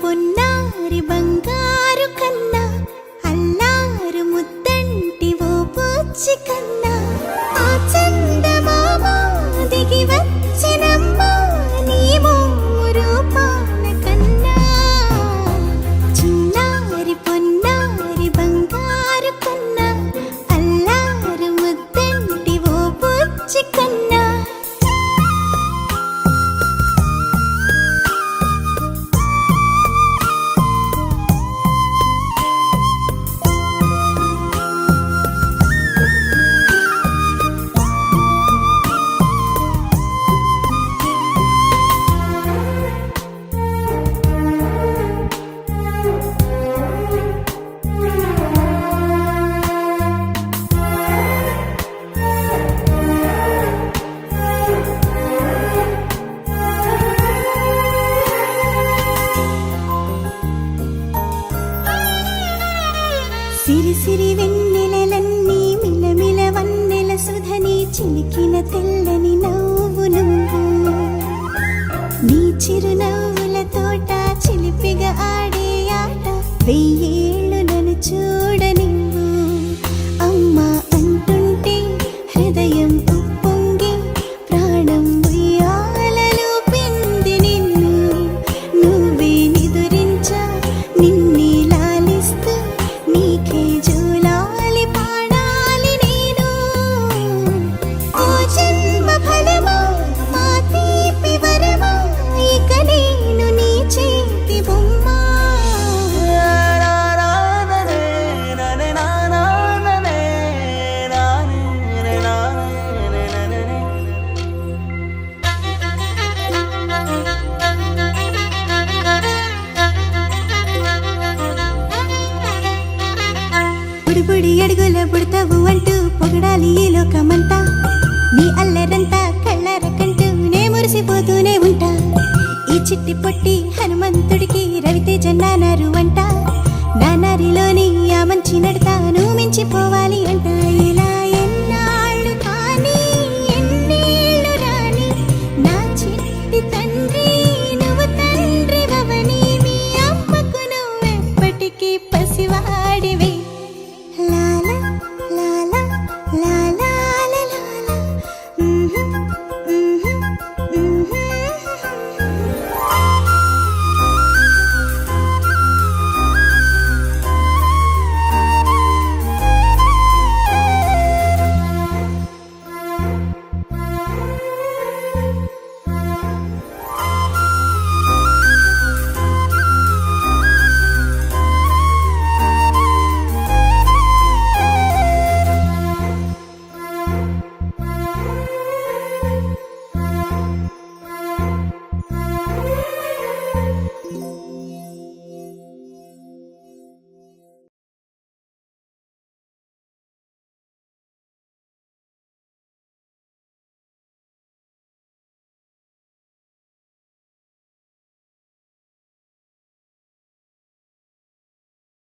పొన్నారి బంగారు కన్నా అల్లారు ముద్దంటి ఓ బుజ్జి కన్నా ఆ చందమామ దిగి వచ్చినమ్మా నీ రూపాల కన్నా చిన్నారి పొన్నారి బంగారు కన్నా అల్లారు ముద్దంటి ఓ బుజ్జి కన్నా సిరి సిరి వెన్నెలలన్నీ మిలమిల వన్నెల సుధని చిలికిన తెల్లని నవ్వు నువ్వు నీ చిరునవ్వుల తోట చిలిపిగా ఆడే ఆట వెయ్యేళ్ళు నన్ను చూడ నువ్వు అమ్మా అంటుంటే హృదయం ఉప్పొంగి ప్రాణం ఉయ్యాలలో పిండి నిన్ను నువ్వే నిదురించా నిన్నే లాలిస్తూ నీకే జూలాలి పాడాలి నేను ఓ జన్మ ఫలమా మా తీపి వరమా ఇక నేను నీ చేతి బొమ్మ బుడి బుడి అడుగుల పుడతావు అంటూ పొగడాలి ఈ లోకమంతా